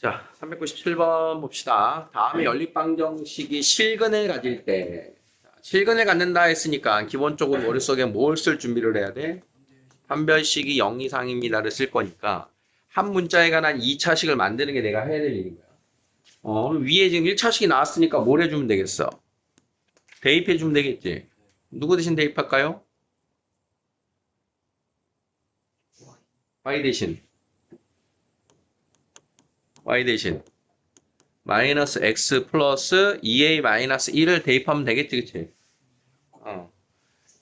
자, 397번 봅시다. 다음에 연립방정식이 실근을 가질 때, 실근을 갖는다 했으니까 기본적으로 머릿속에 뭘 쓸 준비를 해야 돼? 판별식이 0 이상입니다를 쓸 거니까 한 문자에 관한 2차식을 만드는 게 내가 해야 될 일인 거야. 위에 지금 1차식이 나왔으니까 뭘 해주면 되겠어? 대입해주면 되겠지? 누구 대신 대입할까요? Y 대신. Y 대신. 마이너스 x 플러스 2a 마이너스 1을 대입하면 되겠지, 그치?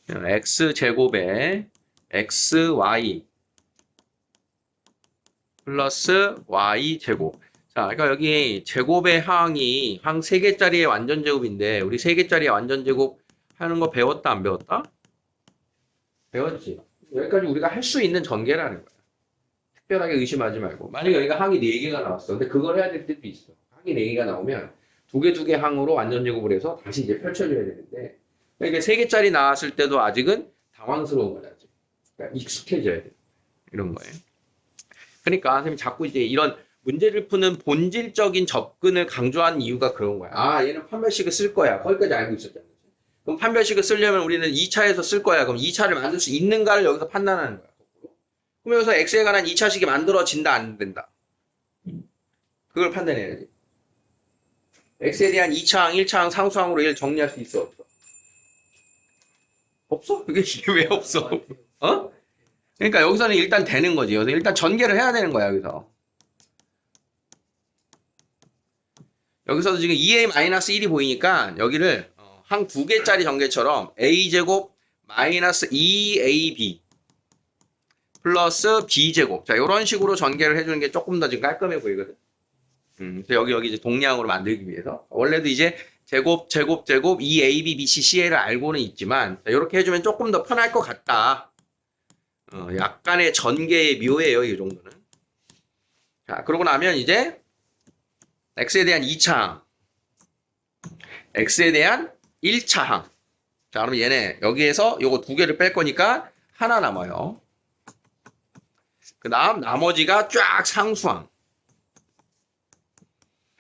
x 제곱에 xy 플러스 y 제곱. 자, 그러니까 여기 제곱의 항이 항 3개짜리의 완전 제곱인데 우리 3개짜리의 완전 제곱 하는 거 배웠다 안 배웠다? 배웠지. 여기까지 우리가 할 수 있는 전개라는 거야. 특별하게 의심하지 말고. 만약에 여기가 항이 4개가 나왔어. 근데 그걸 해야 될 때도 있어. 항이 4개가 나오면 두 개 항으로 완전 제곱을 해서 다시 이제 펼쳐줘야 되는데 이게 3개짜리 나왔을 때도 아직은 당황스러운 거야. 그러니까 익숙해져야 돼. 이런 거예요. 그러니까 선생님이 자꾸 이제 이런 문제를 푸는 본질적인 접근을 강조하는 이유가 그런 거야. 아, 얘는 판별식을 쓸 거야. 거기까지 알고 있었잖아. 그럼 판별식을 쓰려면 우리는 2차에서 쓸 거야. 그럼 2차를 만들 수 있는가를 여기서 판단하는 거야. 그럼 여기서 x에 관한 2차식이 만들어진다, 안 된다? 그걸 판단해야지. x에 대한 2차항, 1차항, 상수항으로 얘를 정리할 수 있어, 없어? 없어? 그게 왜 없어? 어? 그러니까 여기서는 일단 되는 거지. 여기서 일단 전개를 해야 되는 거야, 여기서. 여기서도 지금 2a-1이 보이니까 여기를 한 2개짜리 전개처럼 a제곱 마이너스 2ab 플러스 b제곱. 자, 이런 식으로 전개를 해주는 게 조금 더 지금 깔끔해 보이거든. 그래서 여기 이제 동량으로 만들기 위해서. 원래도 이제 제곱 2ab, bc, ca를 알고는 있지만, 자, 이렇게 해주면 조금 더 편할 것 같다. 약간의 전개의 묘예요, 이 정도는. 자, 그러고 나면 이제 x에 대한 2차항, x에 대한 1차항. 자, 그럼 얘네 여기에서 요거 2개를 뺄 거니까 하나 남아요. 그 다음 나머지가 쫙 상수항.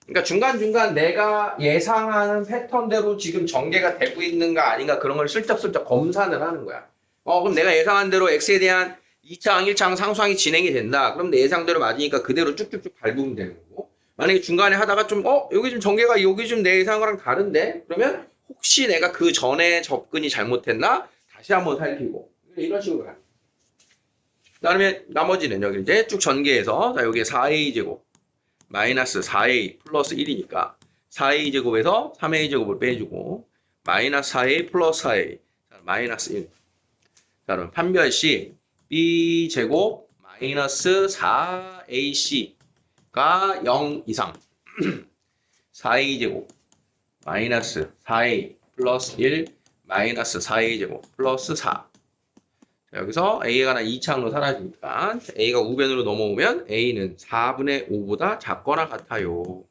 그러니까 중간중간 내가 예상하는 패턴대로 지금 전개가 되고 있는가 아닌가 그런 걸 슬쩍슬쩍 검사를 하는 거야. 그럼 내가 예상한 대로 x에 대한 2차항, 1차항 상수항이 진행이 된다. 그럼 내 예상대로 맞으니까 그대로 쭉쭉쭉 밟으면 되는 거고. 만약에 중간에 하다가 좀 여기 좀 전개가 여기 좀 내 예상한 거랑 다른데? 그러면 혹시 내가 그 전에 접근이 잘못했나? 다시 한번 살피고. 이런 식으로 가요. 그다음에 나머지는 여기 이제 쭉 전개해서 자, 여기에 4a제곱 마이너스 4a 플러스 1이니까 4a 제곱에서 3a 제곱을 빼주고 마이너스 4a 플러스 4a 마이너스 1. 자, 그럼 판별식 b 제곱 마이너스 4ac가 0 이상 4a 제곱 마이너스 4a 플러스 1 마이너스 4a 제곱 플러스 4. 자, 여기서 a에 관한 2차항으로 사라지니까 a가 우변으로 넘어오면 a는 4분의 5보다 작거나 같아요.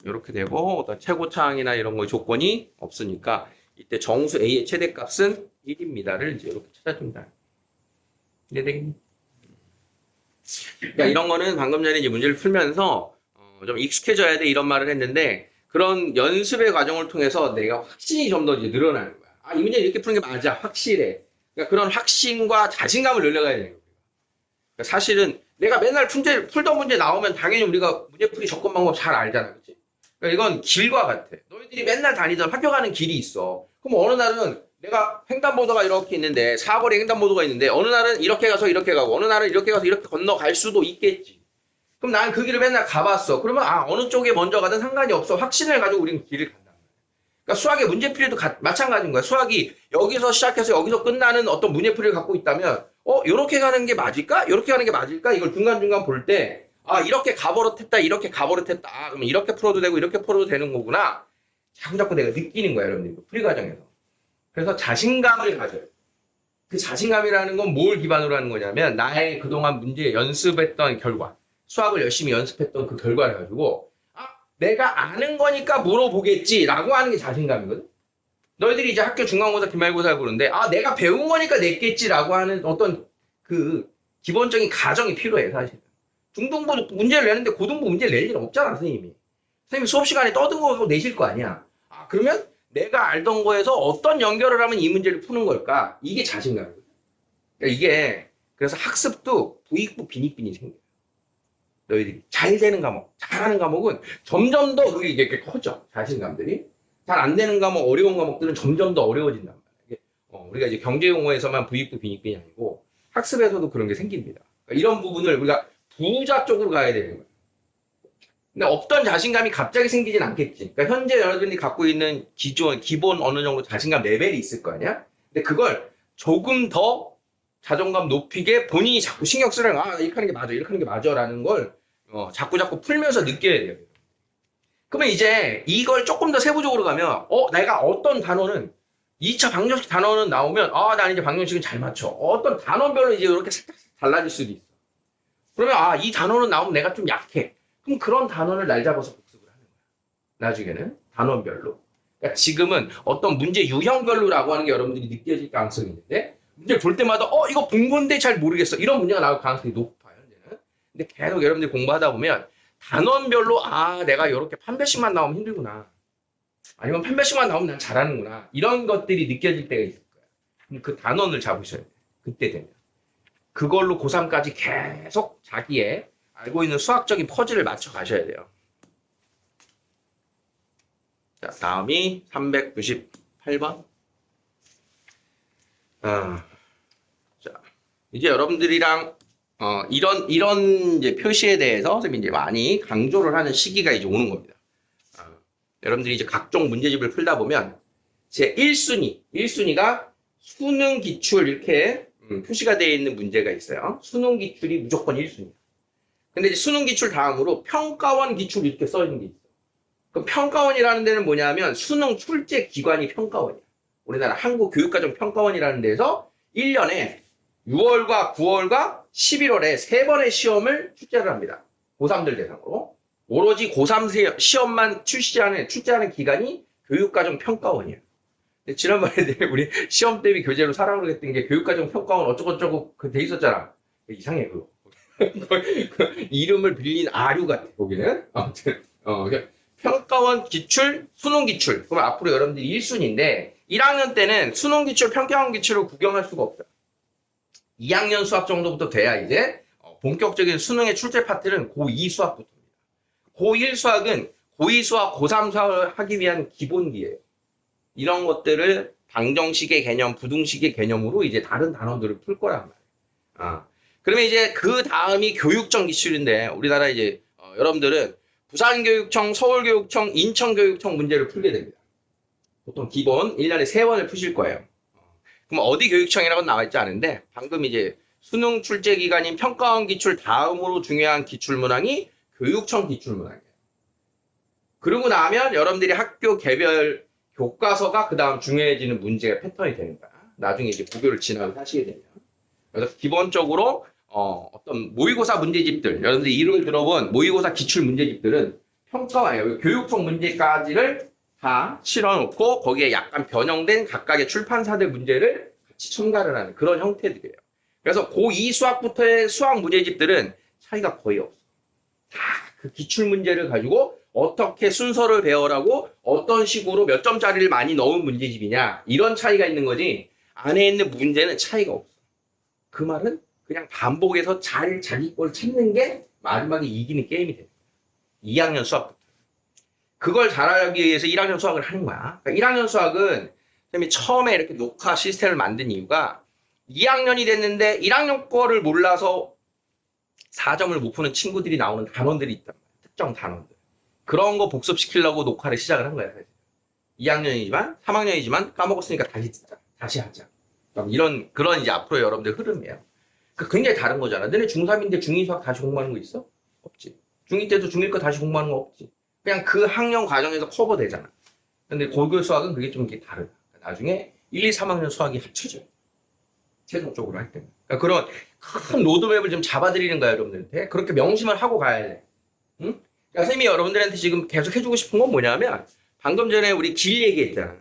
이렇게 되고 어떤 최고차항이나 이런 거의 조건이 없으니까 이때 정수 a의 최대값은 1입니다를 이제 이렇게 찾아줍니다. 이해되겠니? 그러니까 이런 거는 방금 전에 이제 문제를 풀면서 좀 익숙해져야 돼 이런 말을 했는데 그런 연습의 과정을 통해서 내가 확신이 좀 더 이제 늘어나는 거야. 아, 이 문제 이렇게 푸는 게 맞아. 확실해. 그러니까 그런 확신과 자신감을 늘려가야 되는 거야. 그러니까 사실은 내가 맨날 풀던 문제 나오면 당연히 우리가 문제풀이 접근 방법 잘 알잖아. 그치? 그러니까 이건 길과 같아. 너희들이 맨날 다니던 학교 가는 길이 있어. 그럼 어느 날은 내가 횡단보도가 이렇게 있는데 사거리 횡단보도가 있는데 어느 날은 이렇게 가서 이렇게 가고 어느 날은 이렇게 가서 이렇게 건너갈 수도 있겠지. 그럼 난 그 길을 맨날 가봤어. 그러면 어느 쪽에 먼저 가든 상관이 없어. 확신을 가지고 우리는 길을 간다. 그러니까 수학의 문제풀이도 마찬가지인 거야. 수학이 여기서 시작해서 여기서 끝나는 어떤 문제풀이를 갖고 있다면 요렇게 가는 게 맞을까? 요렇게 가는 게 맞을까? 이걸 중간중간 볼 때 이렇게 가버릇했다 이렇게 가버릇했다. 그러면 이렇게 풀어도 되고 이렇게 풀어도 되는 거구나. 자꾸 내가 느끼는 거야, 여러분들. 풀이 과정에서. 그래서 자신감을 가져요. 그 자신감이라는 건 뭘 기반으로 하는 거냐면 나의 그동안 문제 연습했던 결과, 수학을 열심히 연습했던 그 결과를 가지고 내가 아는 거니까 물어보겠지라고 하는 게 자신감이거든. 너희들이 이제 학교 중간고사, 기말고사를 보는데 내가 배운 거니까 냈겠지라고 하는 어떤 그 기본적인 가정이 필요해, 사실. 중등부 문제를 내는데 고등부 문제를 낼 일은 없잖아, 선생님이. 선생님이 수업 시간에 떠든 거 내실 거 아니야. 아, 그러면 내가 알던 거에서 어떤 연결을 하면 이 문제를 푸는 걸까? 이게 자신감이거든. 그러니까 이게, 그래서 학습도 부익부 빈익빈이 생겨요. 너희들이 잘 되는 과목, 잘하는 과목은 점점 더 우리 이게 커져. 자신감들이. 잘 안 되는 과목, 어려운 과목들은 점점 더 어려워진단 말이야. 우리가 이제 경제 용어에서만 부익부 빈익빈이 아니고 학습에서도 그런 게 생깁니다. 그러니까 이런 부분을 우리가 부자 쪽으로 가야 되는 거야. 근데 없던 자신감이 갑자기 생기진 않겠지. 그러니까 현재 여러분이 갖고 있는 기본 어느 정도 자신감 레벨이 있을 거 아니야? 근데 그걸 조금 더 자존감 높이게 본인이 자꾸 신경 쓰라는 거, 아, 이렇게 하는 게 맞아, 이렇게 하는 게 맞아, 라는 걸 자꾸 풀면서 느껴야 돼요. 그러면 이제 이걸 조금 더 세부적으로 가면, 내가 어떤 단어는 2차 방정식 단어는 나오면, 난 이제 방정식은 잘 맞춰. 어떤 단어별로 이제 이렇게 살짝 달라질 수도 있어. 그러면, 이 단어는 나오면 내가 좀 약해. 그럼 그런 단어를 날 잡아서 복습을 하는 거야. 나중에는 단원별로. 그러니까 지금은 어떤 문제 유형별로라고 하는 게 여러분들이 느껴질 가능성이 있는데, 문제 볼 때마다, 이거 본 건데 잘 모르겠어. 이런 문제가 나올 가능성이 높아요, 현재는. 근데 계속 여러분들이 공부하다 보면, 단원별로, 내가 이렇게 판별식만 나오면 힘들구나. 아니면 판별식만 나오면 난 잘하는구나. 이런 것들이 느껴질 때가 있을 거야. 그럼 그 단원을 잡으셔야 돼요. 그때 되면. 그걸로 고3까지 계속 자기의 알고 있는 수학적인 퍼즐을 맞춰 가셔야 돼요. 자, 다음이 398번. 자, 이제 여러분들이랑 이런 이제 표시에 대해서 선생님이 이제 많이 강조를 하는 시기가 이제 오는 겁니다. 여러분들이 이제 각종 문제집을 풀다 보면 제 1순위가 수능 기출 이렇게 표시가 되어 있는 문제가 있어요. 수능 기출이 무조건 1순위야. 근데 이제 수능 기출 다음으로 평가원 기출 이렇게 써 있는 게 있어. 그럼 평가원이라는 데는 뭐냐면 수능 출제 기관이 평가원이야. 우리나라 한국교육과정평가원이라는 데서 1년에 6월과 9월과 11월에 3번의 시험을 출제를 합니다. 고3들 대상으로. 오로지 고3 시험만 출제하는 기관이 교육과정평가원이에요. 지난번에 우리 시험 대비 교재로 사라고 그랬던 게 교육과정평가원 어쩌고저쩌고 돼 있었잖아. 이상해 그거. 이름을 빌린 아류 같아 거기는. 아무튼 평가원 기출, 수능 기출. 그럼 앞으로 여러분들이 1순위인데 1학년 때는 수능 기출, 평가원 기출을 구경할 수가 없어요. 2학년 수학 정도부터 돼야 이제 본격적인 수능의 출제 파트는 고2 수학부터입니다. 고1 수학은 고2 수학, 고3 수학을 하기 위한 기본기예요. 이런 것들을 방정식의 개념, 부등식의 개념으로 이제 다른 단원들을 풀 거란 말이에요. 그러면 이제 그 다음이 교육청 기출인데 우리나라 이제 여러분들은 부산교육청, 서울교육청, 인천교육청 문제를 풀게 됩니다. 보통 기본 1년에 3번을 푸실 거예요. 그럼 어디 교육청이라고 나와 있지 않은데 방금 이제 수능 출제 기간인 평가원 기출 다음으로 중요한 기출문항이 교육청 기출문항이에요. 그러고 나면 여러분들이 학교 개별 교과서가 그 다음 중요해지는 문제가 패턴이 되는 거야. 나중에 이제 고교를 진학을 하시게 되면. 그래서 기본적으로 어떤 모의고사 문제집들, 여러분들이 이름을 들어본 모의고사 기출 문제집들은 평가와요. 교육청 문제까지를 다 실어놓고 거기에 약간 변형된 각각의 출판사들 문제를 같이 첨가를 하는 그런 형태들이에요. 그래서 고2 수학부터의 수학 문제집들은 차이가 거의 없어. 다 그 기출 문제를 가지고 어떻게 순서를 배워라고 어떤 식으로 몇 점짜리를 많이 넣은 문제집이냐 이런 차이가 있는 거지 안에 있는 문제는 차이가 없어. 그 말은 그냥 반복해서 잘 자기 걸 찾는 게 마지막에 이기는 게임이 됩니다. 2학년 수학부터. 그걸 잘하기 위해서 1학년 수학을 하는 거야. 그러니까 1학년 수학은 선생님이 처음에 이렇게 녹화 시스템을 만든 이유가 2학년이 됐는데 1학년 거를 몰라서 4점을 못 푸는 친구들이 나오는 단원들이 있단 말이야. 특정 단원들. 그런 거 복습시키려고 녹화를 시작을 한 거야. 2학년이지만 3학년이지만 까먹었으니까 다시 듣자. 다시 하자. 그런 이제 앞으로 여러분들 흐름이에요. 그러니까 굉장히 다른 거잖아. 너네 중3인데 중2 수학 다시 공부하는 거 있어? 없지. 중2 때도 중1 거 다시 공부하는 거 없지. 그냥 그 학년 과정에서 커버되잖아. 근데 고교 수학은 그게 좀 이렇게 다르다. 나중에 1, 2, 3학년 수학이 합쳐져요. 최종적으로 할 때는. 그러니까 그런 큰 로드맵을 좀 잡아드리는 거야, 여러분들한테. 그렇게 명심을 하고 가야 돼. 응? 그러니까 선생님이 여러분들한테 지금 계속 해주고 싶은 건 뭐냐면, 방금 전에 우리 길 얘기했잖아.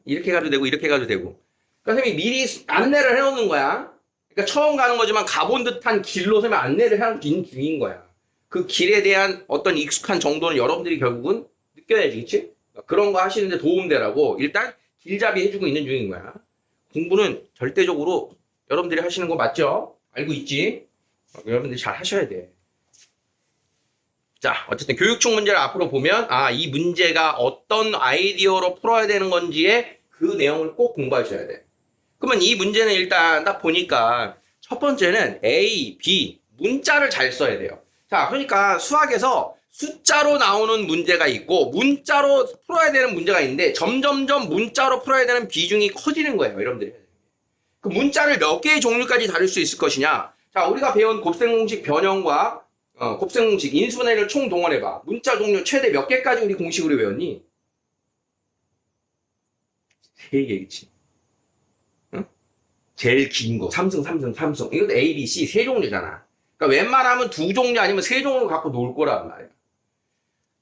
이렇게 가도 되고, 이렇게 가도 되고. 그러니까 선생님이 미리 안내를 해놓는 거야. 그러니까 처음 가는 거지만 가본 듯한 길로 선생님이 안내를 해놓는 중인 거야. 그 길에 대한 어떤 익숙한 정도는 여러분들이 결국은 느껴야지, 그치? 그런 거 하시는데 도움되라고 일단 길잡이 해주고 있는 중인 거야. 공부는 절대적으로 여러분들이 하시는 거 맞죠? 알고 있지? 여러분들이 잘 하셔야 돼. 자, 어쨌든 교육청 문제를 앞으로 보면, 아, 이 문제가 어떤 아이디어로 풀어야 되는 건지에 그 내용을 꼭 공부하셔야 돼. 그러면 이 문제는 일단 딱 보니까 첫 번째는 A, B, 문자를 잘 써야 돼요. 자, 그러니까 수학에서 숫자로 나오는 문제가 있고 문자로 풀어야 되는 문제가 있는데 점점점 문자로 풀어야 되는 비중이 커지는 거예요, 여러분들이. 그 문자를 몇 개의 종류까지 다룰 수 있을 것이냐. 자, 우리가 배운 곱셈공식 변형과 곱셈공식 인수분해를 총 동원해봐. 문자 종류 최대 몇 개까지 우리 공식으로 외웠니? 3개, 그치? 응? 제일 긴 거, 삼승. 이것도 A, B, C 세 종류잖아. 그러니까 웬만하면 2종류 아니면 3종류 갖고 놀 거란 말이야.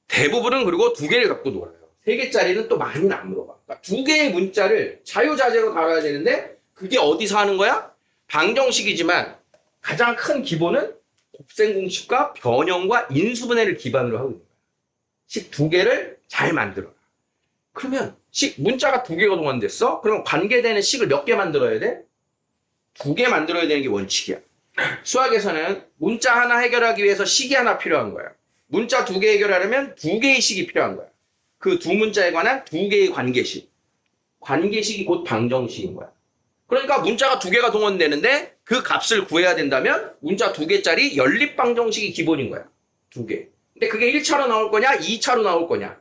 대부분은 그리고 2개를 갖고 놀아요. 3개짜리는 또 많이는 안 물어봐. 그러니까 2개의 문자를 자유자재로 다뤄야 되는데 그게 어디서 하는 거야? 방정식이지만 가장 큰 기본은 곱셈공식과 변형과 인수분해를 기반으로 하고 있는 거야. 식 2개를 잘 만들어라. 그러면 문자가 2개가 동원됐어? 그러면 관계되는 식을 몇 개 만들어야 돼? 2개 만들어야 되는 게 원칙이야. 수학에서는 문자 하나 해결하기 위해서 식이 하나 필요한 거야. 문자 2개 해결하려면 2개의 식이 필요한 거야. 그 두 문자에 관한 2개의 관계식. 관계식이 곧 방정식인 거야. 그러니까 문자가 2개가 동원되는데 그 값을 구해야 된다면 문자 2개짜리 연립방정식이 기본인 거야. 2개. 근데 그게 1차로 나올 거냐 2차로 나올 거냐.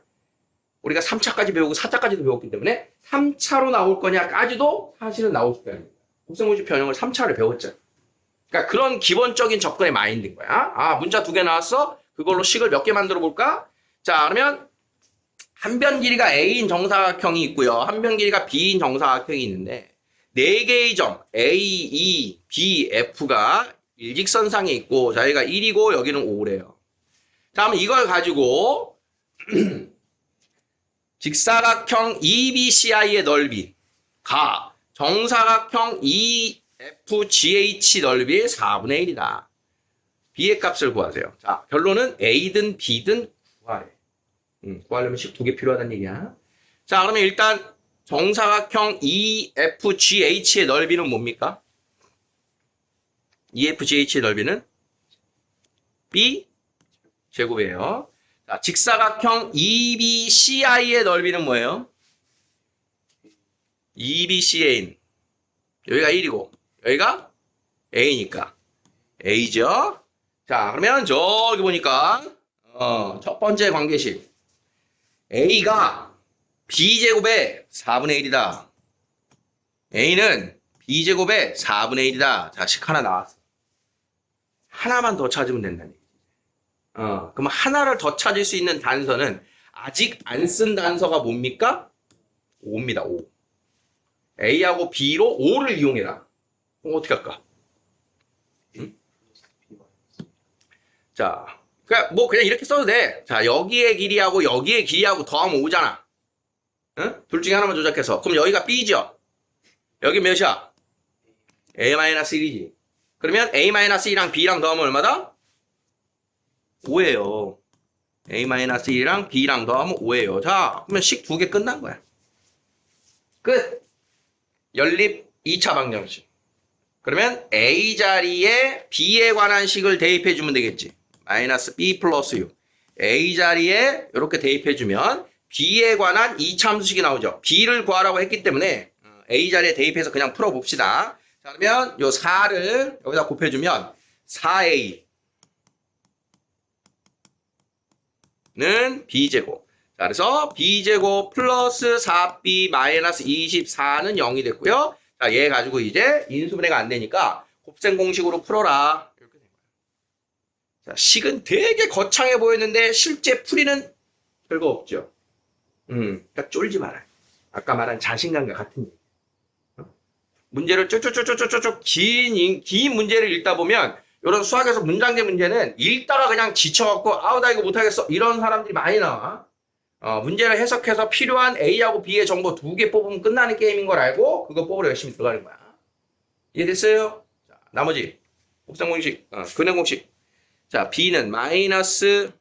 우리가 3차까지 배우고 4차까지도 배웠기 때문에 3차로 나올 거냐까지도 사실은 나올 수 있다는 거야. 곱셈공식 변형을 3차를 배웠잖아. 그러니까 그런 기본적인 접근의 마인드인 거야. 아, 문자 2개 나왔어? 그걸로 식을 몇 개 만들어 볼까? 자, 그러면 한 변 길이가 A인 정사각형이 있고요. 한 변 길이가 B인 정사각형이 있는데 4개의 점 A, E, B, F가 일직선상에 있고 저희가 1이고 여기는 5래요. 자, 그럼 이걸 가지고 직사각형 EBCI의 넓이가 정사각형 EFGH 넓이의 4분의 1이다. B의 값을 구하세요. 자, 결론은 A든 B든 구하래. 구하려면 식 2개 필요하다는 얘기야. 자, 그러면 일단 정사각형 EFGH의 넓이는 뭡니까? EFGH의 넓이는 B 제곱이에요. 자, 직사각형 EBCI의 넓이는 뭐예요? EBCA인. 여기가 1이고 여기가 A니까 A죠. 자, 그러면 저기 보니까 첫 번째 관계식 A가 B제곱의 4분의 1이다. A는 B제곱의 4분의 1이다. 자, 식 하나 나왔어. 하나만 더 찾으면 된다는 얘기지. 그럼 하나를 더 찾을 수 있는 단서는 아직 안 쓴 단서가 뭡니까? 5입니다. 5. A하고 B로 5를 이용해라. 그럼 어떻게 할까? 자, 그냥 이렇게 써도 돼. 자, 여기의 길이하고 여기의 길이하고 더하면 5잖아. 응? 둘 중에 하나만 조작해서. 그럼 여기가 B죠? 여기 몇이야? A-1이지. 그러면 A-1이랑 B랑 더하면 얼마다? 5예요. A-1이랑 B랑 더하면 5예요. 자, 그러면 식 2개 끝난 거야. 끝. 연립 2차 방정식. 그러면 A 자리에 B에 관한 식을 대입해주면 되겠지. 마이너스 B 플러스 U. A 자리에 이렇게 대입해주면 B에 관한 이차함수식이 나오죠. B를 구하라고 했기 때문에 A 자리에 대입해서 그냥 풀어봅시다. 자, 그러면 요 4를 여기다 곱해주면 4A는 B제곱. 자, 그래서 B제곱 플러스 4B 마이너스 24는 0이 됐고요. 자, 얘 가지고 이제 인수분해가 안 되니까 곱셈 공식으로 풀어라. 이렇게 된 거예요. 자, 식은 되게 거창해 보였는데 실제 풀이는 별거 없죠. 그러니까 쫄지 마라. 아까 말한 자신감과 같은 얘기. 문제를 쭉쭉쭉쭉쭉쭉 긴 문제를 읽다 보면 이런 수학에서 문장제 문제는 읽다가 그냥 지쳐갖고 아우 나 이거 못하겠어 이런 사람들이 많이 나와. 문제를 해석해서 필요한 A하고 B의 정보 2개 뽑으면 끝나는 게임인 걸 알고 그거 뽑으러 열심히 들어가는 거야. 이해됐어요? 자, 나머지 곱셈공식, 근해공식. 자, b는 마이너스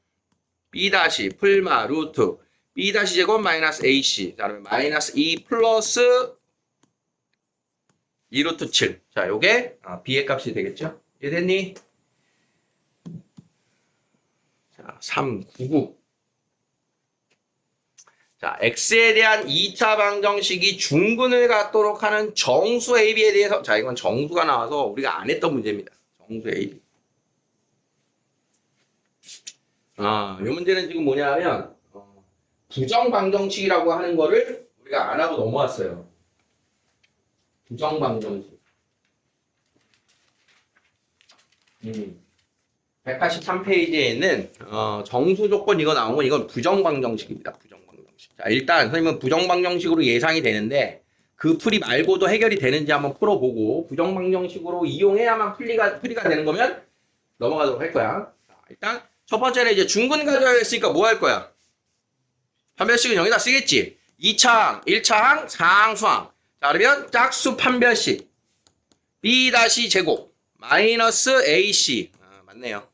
b 다시 풀마 루트 b 다시 제곱 마이너스 ac. 자, 그러면 마이너스 2 플러스 2 루트 7. 자, 요게 b의 값이 되겠죠? 이해됐니? 자, 399. 자, x에 대한 2차 방정식이 중근을 갖도록 하는 정수 AB에 대해서, 자, 이건 정수가 나와서 우리가 안 했던 문제입니다. 정수 AB. 이 문제는 지금 뭐냐면, 부정 방정식이라고 하는 거를 우리가 안 하고 넘어왔어요. 부정 방정식. 183페이지에 있는 정수 조건 이거 나온 건 이건 부정 방정식입니다. 부정 방정식. 자, 일단 선생님은 부정 방정식으로 예상이 되는데 그 풀이 말고도 해결이 되는지 한번 풀어보고 부정 방정식으로 이용해야만 풀이가 되는 거면 넘어가도록 할 거야. 자, 일단 첫 번째는 이제 중근 가져야 했으니까 뭐 할 거야? 판별식은 여기다 쓰겠지. 2차항, 1차항, 상수항. 자, 그러면 짝수 판별식 b 다시 제곱 마이너스 ac. 맞네요.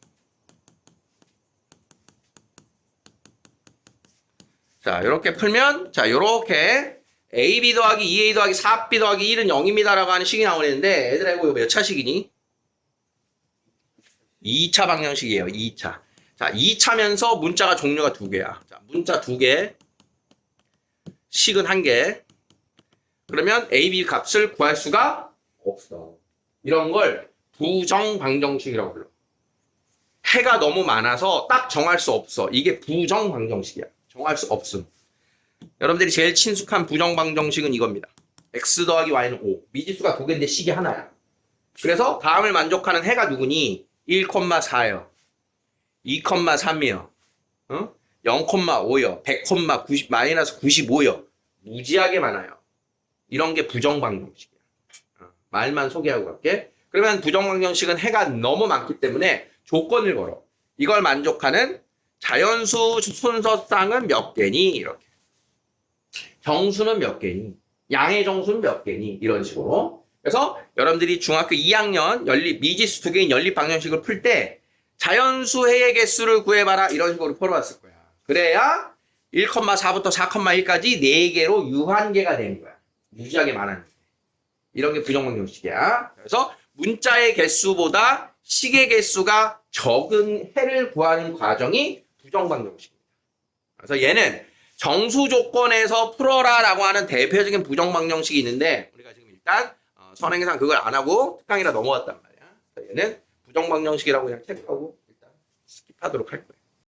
자, 이렇게 풀면, 자, 요렇게 AB 더하기 2A 더하기 4B 더하기 1은 0입니다라고 하는 식이 나오는데, 얘들아, 이거 몇 차식이니? 2차 방정식이에요, 2차. 자, 2차면서 문자가 종류가 2개야. 자, 문자 2개, 식은 1개. 그러면 AB 값을 구할 수가 없어. 이런 걸 부정 방정식이라고 불러. 해가 너무 많아서 딱 정할 수 없어. 이게 부정 방정식이야. 정할 수 없음. 여러분들이 제일 친숙한 부정 방정식은 이겁니다. x 더하기 y는 5. 미지수가 2개인데 식이 하나야. 그래서 다음을 만족하는 해가 누구니? 1,4요. 2,3이요. 0,5요. 100,90, 마이너스 95요. 무지하게 많아요. 이런 게 부정 방정식이야. 말만 소개하고 갈게. 그러면 부정 방정식은 해가 너무 많기 때문에 조건을 걸어. 이걸 만족하는 자연수 순서쌍은 몇 개니? 이렇게. 정수는 몇 개니? 양의 정수는 몇 개니? 이런 식으로. 그래서 여러분들이 중학교 2학년 미지수 2개인 연립 방정식을 풀 때 자연수 해의 개수를 구해봐라. 이런 식으로 풀어봤을 거야. 그래야 1,4부터 4,1까지 4개로 유한계가 되는 거야. 무지하게 많은. 이런 게 부정 방정식이야. 그래서 문자의 개수보다 식의 개수가 적은 해를 구하는 과정이 부정 방정식입니다. 그래서 얘는 정수 조건에서 풀어라라고 하는 대표적인 부정 방정식이 있는데 우리가 지금 일단 선행상 그걸 안 하고 특강이라 넘어왔단 말이야. 얘는 부정 방정식이라고 그냥 체크하고 일단 스킵하도록 할 거예요.